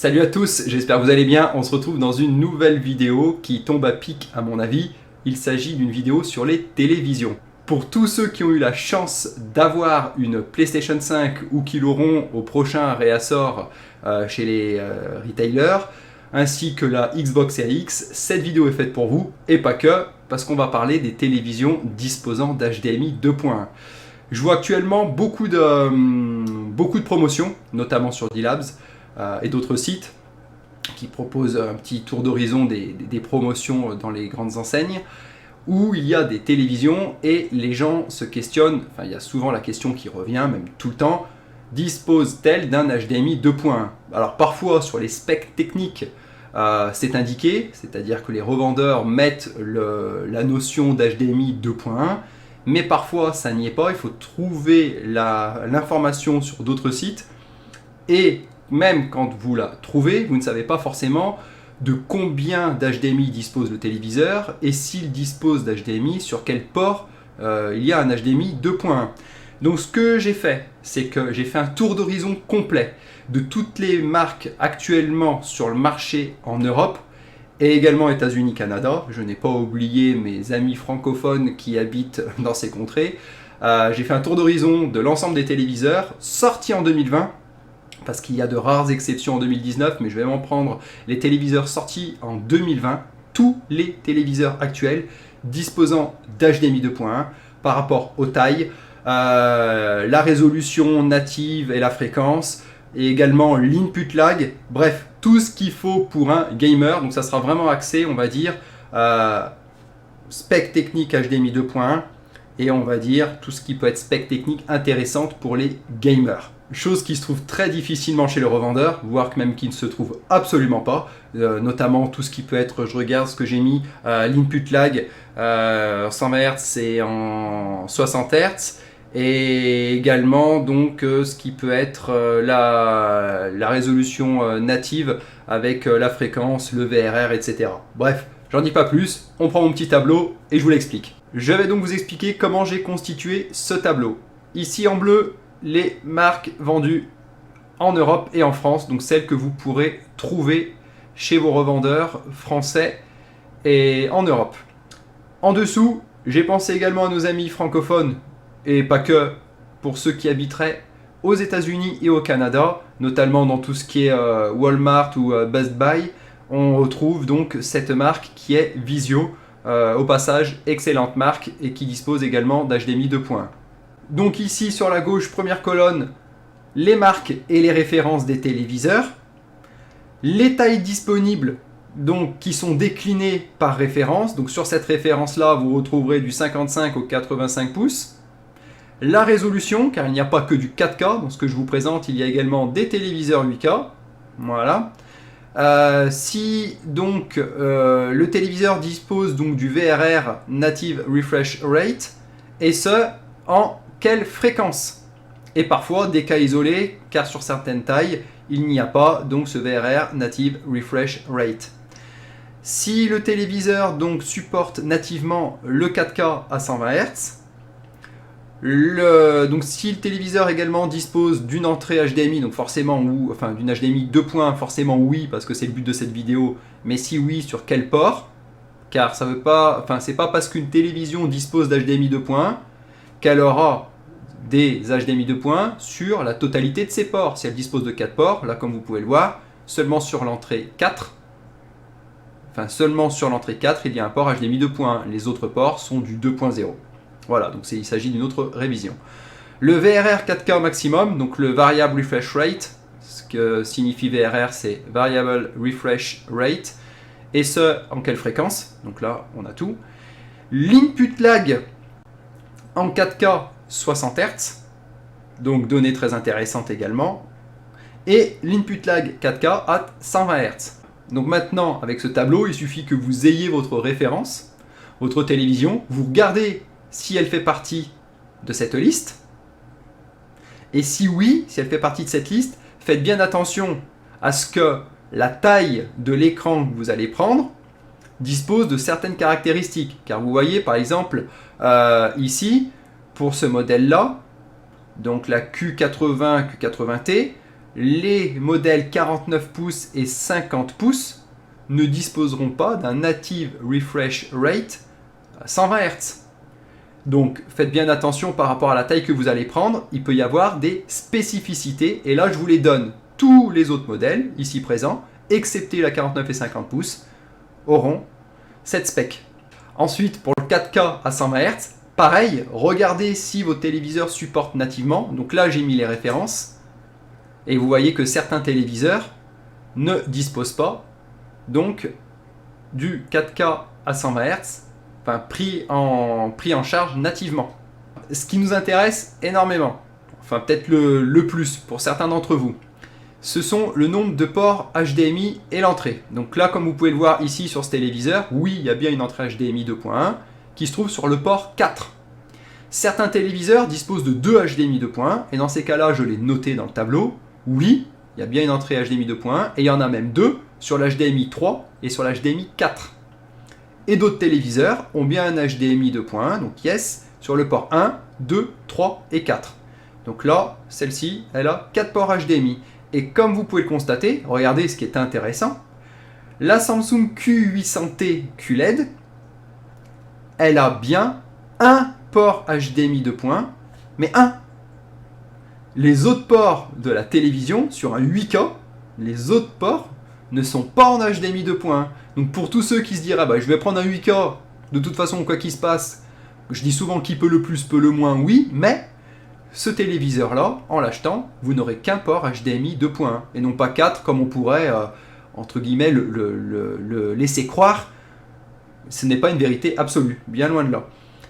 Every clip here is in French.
Salut à tous, j'espère que vous allez bien. On se retrouve dans une nouvelle vidéo qui tombe à pic à mon avis. Il s'agit d'une vidéo sur les télévisions. Pour tous ceux qui ont eu la chance d'avoir une PlayStation 5 ou qui l'auront au prochain réassort chez les retailers, ainsi que la Xbox Series X, cette vidéo est faite pour vous, et pas que, parce qu'on va parler des télévisions disposant d'HDMI 2.1. Je vois actuellement beaucoup de promotions, notamment sur D-Labs et d'autres sites qui proposent un petit tour d'horizon des promotions dans les grandes enseignes, où il y a des télévisions et les gens se questionnent, enfin il y a souvent la question qui revient, même tout le temps, dispose-t-elle d'un HDMI 2.1 ? Alors parfois sur les specs techniques, c'est indiqué, c'est-à-dire que les revendeurs mettent la notion d'HDMI 2.1, mais parfois ça n'y est pas, il faut trouver l'information sur d'autres sites, et même quand vous la trouvez, vous ne savez pas forcément de combien d'HDMI dispose le téléviseur, et s'il dispose d'HDMI, sur quel port il y a un HDMI 2.1. Donc ce que j'ai fait, c'est que j'ai fait un tour d'horizon complet de toutes les marques actuellement sur le marché en Europe, et également États-Unis, Canada. Je n'ai pas oublié mes amis francophones qui habitent dans ces contrées. J'ai fait un tour d'horizon de l'ensemble des téléviseurs sortis en 2020, parce qu'il y a de rares exceptions en 2019, mais je vais m'en prendre les téléviseurs sortis en 2020, tous les téléviseurs actuels disposant d'HDMI 2.1 par rapport aux tailles, la résolution native et la fréquence, et également l'input lag, bref, tout ce qu'il faut pour un gamer. Donc ça sera vraiment axé, on va dire, spec technique HDMI 2.1, et on va dire tout ce qui peut être spec technique intéressante pour les gamers. Chose qui se trouve très difficilement chez le revendeur, voire même qui ne se trouve absolument pas, notamment tout ce qui peut être, je regarde ce que j'ai mis, l'input lag 120 Hz et en 60 Hz, et également donc ce qui peut être la résolution native avec la fréquence, le VRR, etc. Bref, j'en dis pas plus, on prend mon petit tableau et je vous l'explique. Je vais donc vous expliquer comment j'ai constitué ce tableau. Ici en bleu, les marques vendues en Europe et en France, donc celles que vous pourrez trouver chez vos revendeurs français et en Europe. En dessous, j'ai pensé également à nos amis francophones, et pas que, pour ceux qui habiteraient aux États-Unis et au Canada, notamment dans tout ce qui est Walmart ou Best Buy. On retrouve donc cette marque qui est Vizio, au passage excellente marque, et qui dispose également d'HDMI 2.1. Donc ici sur la gauche, première colonne, les marques et les références des téléviseurs, les tailles disponibles donc qui sont déclinées par référence. Donc sur cette référence là, vous retrouverez du 55 au 85 pouces. La résolution, car il n'y a pas que du 4K, dans ce que je vous présente, il y a également des téléviseurs 8K. Voilà. Si donc le téléviseur dispose donc du VRR Native Refresh Rate, et ce en quelle fréquence, et parfois des cas isolés, car sur certaines tailles il n'y a pas donc ce VRR Native Refresh Rate. Si le téléviseur donc supporte nativement le 4K à 120 Hz, donc si le téléviseur également dispose d'une entrée HDMI, donc forcément enfin d'une HDMI 2.1, forcément oui, parce que c'est le but de cette vidéo, mais si oui, sur quel port, car ça veut pas, enfin c'est pas parce qu'une télévision dispose d'HDMI 2.1 qu'elle aura des HDMI 2.1 sur la totalité de ses ports. Si elle dispose de 4 ports, là comme vous pouvez le voir, seulement sur l'entrée 4, il y a un port HDMI 2.1. Les autres ports sont du 2.0. Voilà, donc il s'agit d'une autre révision. Le VRR 4K maximum, donc le Variable Refresh Rate, ce que signifie VRR, c'est Variable Refresh Rate, et ce, en quelle fréquence? Donc là, on a tout. L'input lag en 4K 60 Hz, donc données très intéressantes également, et l'input lag 4K à 120 Hz. Donc maintenant, avec ce tableau, il suffit que vous ayez votre référence, votre télévision, vous regardez si elle fait partie de cette liste, et si oui, si elle fait partie de cette liste, faites bien attention à ce que la taille de l'écran que vous allez prendre dispose de certaines caractéristiques, car vous voyez par exemple ici, pour ce modèle là, donc la Q80, Q80T, les modèles 49 pouces et 50 pouces ne disposeront pas d'un native refresh rate à 120 Hz. Donc faites bien attention par rapport à la taille que vous allez prendre, il peut y avoir des spécificités, et là je vous les donne. Tous les autres modèles ici présents, excepté la 49 et 50 pouces, auront cette spec. Ensuite, pour le 4K à 120 Hz, pareil, regardez si vos téléviseurs supportent nativement. Donc là, j'ai mis les références. Et vous voyez que certains téléviseurs ne disposent pas donc du 4K à 120 Hz, enfin pris en charge nativement. Ce qui nous intéresse énormément, enfin peut-être le plus pour certains d'entre vous, ce sont le nombre de ports HDMI et l'entrée. Donc là, comme vous pouvez le voir ici sur ce téléviseur, oui, il y a bien une entrée HDMI 2.1 qui se trouve sur le port 4. Certains téléviseurs disposent de 2 HDMI 2.1, et dans ces cas-là, je l'ai noté dans le tableau. Oui, il y a bien une entrée HDMI 2.1, et il y en a même 2 sur l'HDMI 3 et sur l'HDMI 4. Et d'autres téléviseurs ont bien un HDMI 2.1, donc yes, sur le port 1, 2, 3 et 4. Donc là, celle-ci, elle a 4 ports HDMI. Et comme vous pouvez le constater, regardez ce qui est intéressant, la Samsung Q800T QLED, elle a bien un port HDMI 2.1, mais un. Les autres ports de la télévision, sur un 8K, les autres ports ne sont pas en HDMI 2.1. Donc pour tous ceux qui se diraient, bah, je vais prendre un 8K, de toute façon, quoi qu'il se passe, je dis souvent qui peut le plus, peut le moins, oui, mais ce téléviseur-là, en l'achetant, vous n'aurez qu'un port HDMI 2.1, et non pas 4, comme on pourrait, entre guillemets, le laisser croire. Ce n'est pas une vérité absolue, bien loin de là.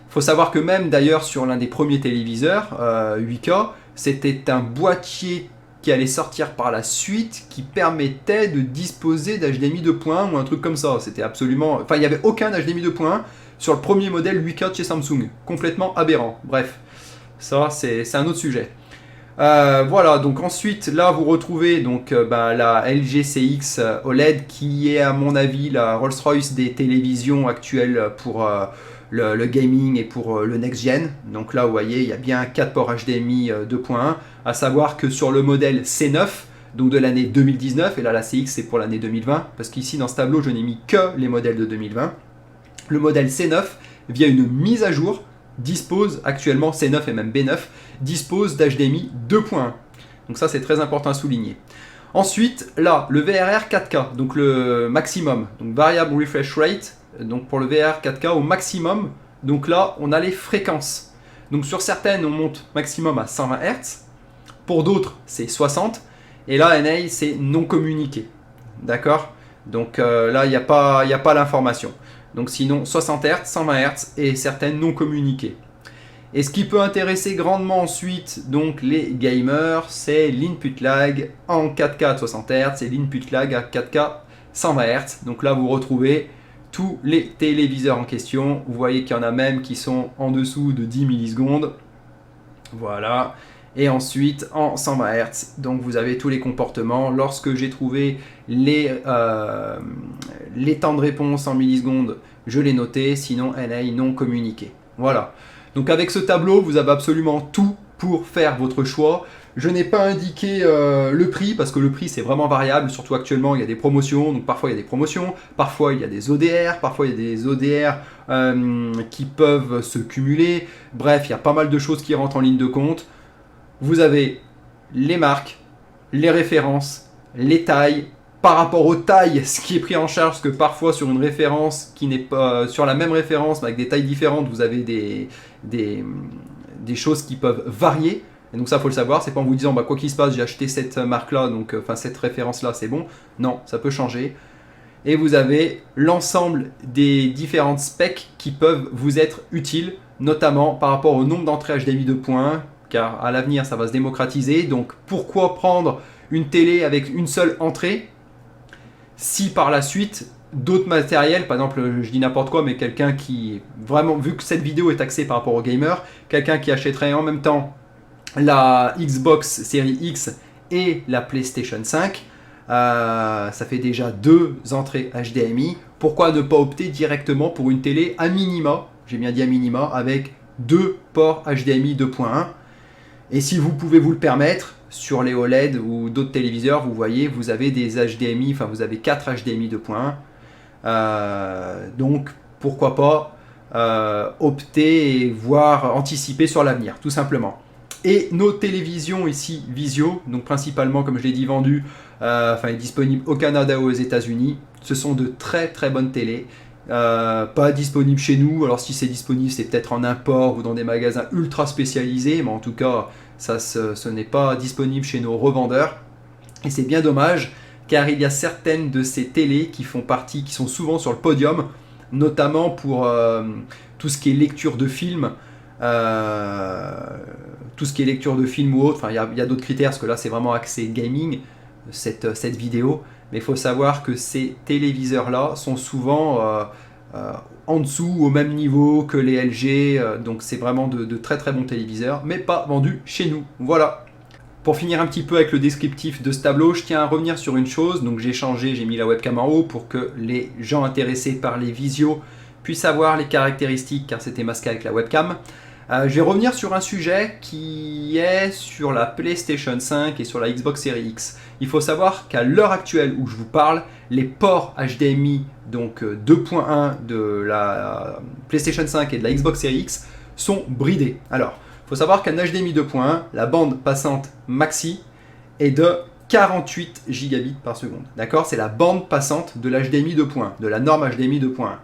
Il faut savoir que même d'ailleurs sur l'un des premiers téléviseurs 8K, c'était un boîtier qui allait sortir par la suite qui permettait de disposer d'HDMI 2.1 ou un truc comme ça. C'était absolument... Enfin, il n'y avait aucun HDMI 2.1 sur le premier modèle 8K de chez Samsung. Complètement aberrant. Bref, ça c'est un autre sujet. Voilà, donc ensuite, là vous retrouvez donc, la LG CX OLED qui est à mon avis la Rolls-Royce des télévisions actuelles pour... le gaming et pour le next-gen. Donc là, vous voyez, il y a bien 4 ports HDMI 2.1, à savoir que sur le modèle C9, donc de l'année 2019, et là la CX c'est pour l'année 2020, parce qu'ici dans ce tableau, je n'ai mis que les modèles de 2020. Le modèle C9, via une mise à jour, dispose actuellement, C9 et même B9, dispose d'HDMI 2.1. Donc ça, c'est très important à souligner. Ensuite, là, le VRR 4K, donc le maximum, donc Variable Refresh Rate, donc pour le VR 4K au maximum, donc là on a les fréquences. Donc sur certaines on monte maximum à 120 Hz, pour d'autres c'est 60, et là NA c'est non communiqué. D'accord? Donc là il n'y a pas l'information. Donc sinon 60 Hz, 120 Hz et certaines non communiquées. Et ce qui peut intéresser grandement ensuite donc les gamers, c'est l'input lag en 4K à 60 Hz et l'input lag à 4K 120 Hz. Donc là vous retrouvez tous les téléviseurs en question. Vous voyez qu'il y en a même qui sont en dessous de 10 millisecondes. Voilà. Et ensuite en 120 Hz. Donc vous avez tous les comportements. Lorsque j'ai trouvé les temps de réponse en millisecondes, je l'ai noté. Sinon NA non communiqué. Voilà. Donc avec ce tableau, vous avez absolument tout pour faire votre choix. Je n'ai pas indiqué le prix parce que le prix c'est vraiment variable, surtout actuellement il y a des promotions, donc parfois il y a des promotions, parfois il y a des ODR, parfois il y a des ODR qui peuvent se cumuler, bref il y a pas mal de choses qui rentrent en ligne de compte. Vous avez les marques, les références, les tailles, par rapport aux tailles, ce qui est pris en charge, parce que parfois sur une référence qui n'est pas sur la même référence, mais avec des tailles différentes, vous avez des choses qui peuvent varier. Et donc ça, il faut le savoir, c'est pas en vous disant, quoi qu'il se passe, j'ai acheté cette marque-là, donc cette référence-là, c'est bon. Non, ça peut changer. Et vous avez l'ensemble des différentes specs qui peuvent vous être utiles, notamment par rapport au nombre d'entrées HDMI 2.1, car à l'avenir, ça va se démocratiser. Donc pourquoi prendre une télé avec une seule entrée si par la suite d'autres matériels, par exemple je dis n'importe quoi, mais quelqu'un qui, vraiment, vu que cette vidéo est axée par rapport aux gamers, quelqu'un qui achèterait en même temps la Xbox Series X et la PlayStation 5, ça fait déjà 2 entrées HDMI, pourquoi ne pas opter directement pour une télé à minima, j'ai bien dit à minima, avec 2 ports HDMI 2.1, et si vous pouvez vous le permettre, sur les OLED ou d'autres téléviseurs, vous voyez, vous avez des HDMI, enfin vous avez 4 HDMI 2.1. Donc pourquoi pas opter et voir anticiper sur l'avenir, tout simplement. Et nos télévisions ici Vizio, donc principalement comme je l'ai dit vendues, disponibles au Canada ou aux États-Unis, ce sont de très très bonnes télés. Pas disponibles chez nous, alors si c'est disponible c'est peut-être en import ou dans des magasins ultra spécialisés, mais en tout cas ce n'est pas disponible chez nos revendeurs. Et c'est bien dommage car il y a certaines de ces télés qui font partie, qui sont souvent sur le podium, notamment pour tout ce qui est lecture de films, tout ce qui est lecture de films ou autre. Enfin, il y a d'autres critères parce que là c'est vraiment axé gaming cette vidéo, mais il faut savoir que ces téléviseurs là sont souvent en dessous, au même niveau que les LG, donc c'est vraiment de très très bons téléviseurs, mais pas vendus chez nous. Voilà. Pour finir un petit peu avec le descriptif de ce tableau, je tiens à revenir sur une chose. Donc j'ai changé, j'ai mis la webcam en haut pour que les gens intéressés par les visios puissent avoir les caractéristiques, car c'était masqué avec la webcam. Je vais revenir sur un sujet qui est sur la PlayStation 5 et sur la Xbox Series X. Il faut savoir qu'à l'heure actuelle où je vous parle, les ports HDMI donc 2.1 de la PlayStation 5 et de la Xbox Series X sont bridés. Alors, il faut savoir qu'un HDMI 2.1, la bande passante maxi est de 48 gigabits par seconde. D'accord? C'est la bande passante de l'HDMI 2.1, de la norme HDMI 2.1.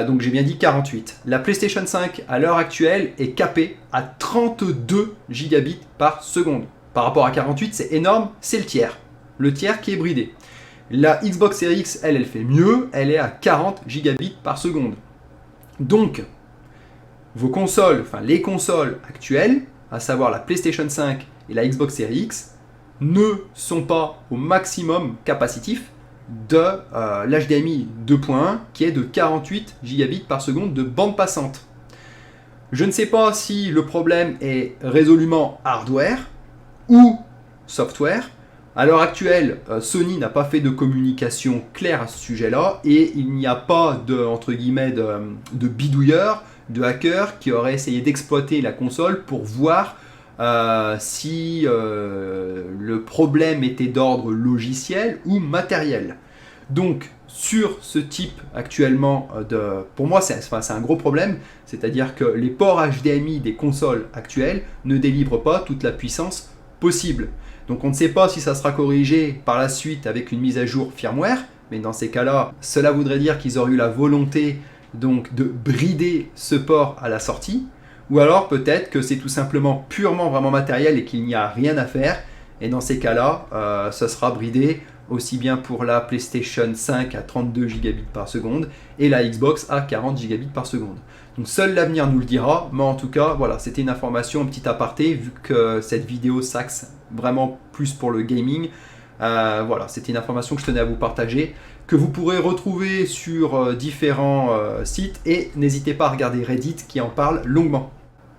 Donc j'ai bien dit 48. La PlayStation 5 à l'heure actuelle est capée à 32 gigabits par seconde. Par rapport à 48, c'est énorme, c'est le tiers qui est bridé. La Xbox Series X, elle fait mieux, elle est à 40 gigabits par seconde. Donc, vos consoles, enfin les consoles actuelles, à savoir la PlayStation 5 et la Xbox Series X, ne sont pas au maximum capacitif de l'HDMI 2.1 qui est de 48 gigabits par seconde de bande passante. Je ne sais pas si le problème est résolument hardware ou software. À l'heure actuelle, Sony n'a pas fait de communication claire à ce sujet-là et il n'y a pas entre guillemets, de bidouilleurs, de hackers qui auraient essayé d'exploiter la console pour voir si le problème était d'ordre logiciel ou matériel. Donc sur ce type actuellement pour moi c'est un gros problème, c'est-à-dire que les ports HDMI des consoles actuelles ne délivrent pas toute la puissance possible. Donc on ne sait pas si ça sera corrigé par la suite avec une mise à jour firmware, mais dans ces cas-là, cela voudrait dire qu'ils auraient eu la volonté donc de brider ce port à la sortie, ou alors peut-être que c'est tout simplement purement vraiment matériel et qu'il n'y a rien à faire, et dans ces cas-là, ça sera bridé aussi bien pour la PlayStation 5 à 32 gigabits par seconde et la Xbox à 40 gigabits par seconde. Donc seul l'avenir nous le dira, mais en tout cas, voilà, c'était une information, un petit aparté, vu que cette vidéo s'axe vraiment plus pour le gaming. Voilà, c'était une information que je tenais à vous partager, que vous pourrez retrouver sur différents sites, et n'hésitez pas à regarder Reddit qui en parle longuement.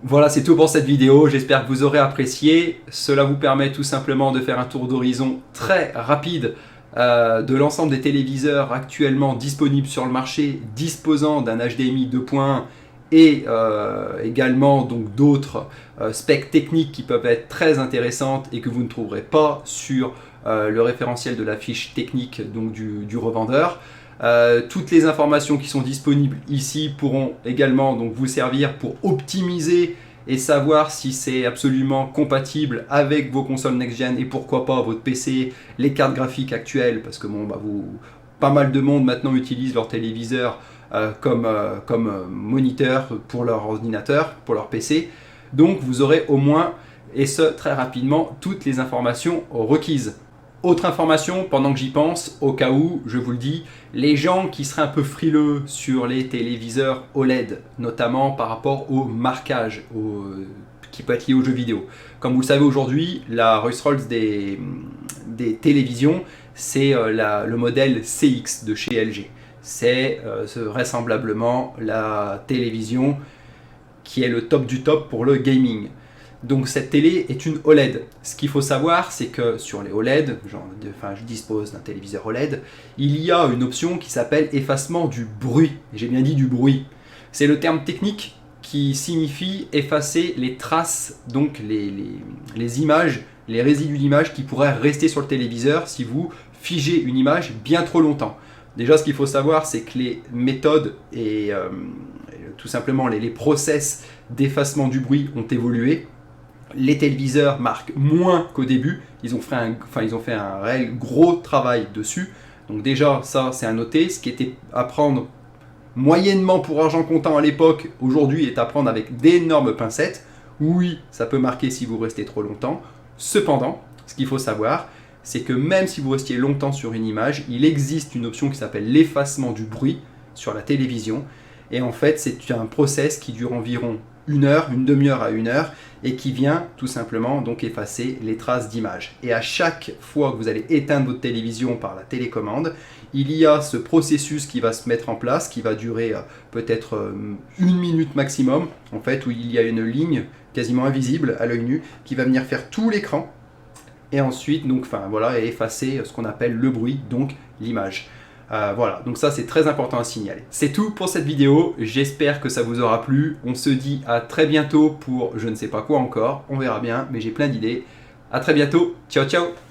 Voilà, c'est tout pour cette vidéo, j'espère que vous aurez apprécié. Cela vous permet tout simplement de faire un tour d'horizon très rapide de l'ensemble des téléviseurs actuellement disponibles sur le marché, disposant d'un HDMI 2.1 et également donc d'autres specs techniques qui peuvent être très intéressantes et que vous ne trouverez pas sur le référentiel de la fiche technique donc du revendeur. Toutes les informations qui sont disponibles ici pourront également donc vous servir pour optimiser et savoir si c'est absolument compatible avec vos consoles next-gen et pourquoi pas votre PC, les cartes graphiques actuelles, parce que bon, pas mal de monde maintenant utilise leur téléviseur comme moniteur pour leur ordinateur, pour leur PC. Donc vous aurez au moins, et ce très rapidement, toutes les informations requises. Autre information, pendant que j'y pense, au cas où, je vous le dis, les gens qui seraient un peu frileux sur les téléviseurs OLED, notamment par rapport au marquage qui peut être lié aux jeux vidéo. Comme vous le savez aujourd'hui, la Rolls-Royce des télévisions, c'est le modèle CX de chez LG. C'est vraisemblablement la télévision qui est le top du top pour le gaming. Donc cette télé est une OLED. Ce qu'il faut savoir, c'est que sur les OLED, je dispose d'un téléviseur OLED, il y a une option qui s'appelle effacement du bruit. J'ai bien dit du bruit. C'est le terme technique qui signifie effacer les traces, donc les images les résidus d'image qui pourraient rester sur le téléviseur si vous figez une image bien trop longtemps. Déjà, ce qu'il faut savoir, c'est que les méthodes et tout simplement les process d'effacement du bruit ont évolué. Les téléviseurs marquent moins qu'au début. Ils ont fait un réel gros travail dessus. Donc déjà, ça, c'est à noter. Ce qui était à prendre moyennement pour argent comptant à l'époque, aujourd'hui, est à prendre avec d'énormes pincettes. Oui, ça peut marquer si vous restez trop longtemps. Cependant, ce qu'il faut savoir, c'est que même si vous restiez longtemps sur une image, il existe une option qui s'appelle l'effacement du bruit sur la télévision. Et en fait, c'est un process qui dure environ une heure, une demi-heure à une heure, et qui vient tout simplement donc effacer les traces d'image. Et à chaque fois que vous allez éteindre votre télévision par la télécommande, il y a ce processus qui va se mettre en place, qui va durer peut-être une minute maximum, en fait, où il y a une ligne quasiment invisible à l'œil nu qui va venir faire tout l'écran et ensuite donc, effacer ce qu'on appelle le bruit, donc l'image. Voilà, donc ça c'est très important à signaler. C'est tout pour cette vidéo, j'espère que ça vous aura plu. On se dit à très bientôt pour je ne sais pas quoi encore, on verra bien, mais j'ai plein d'idées. À très bientôt, ciao ciao.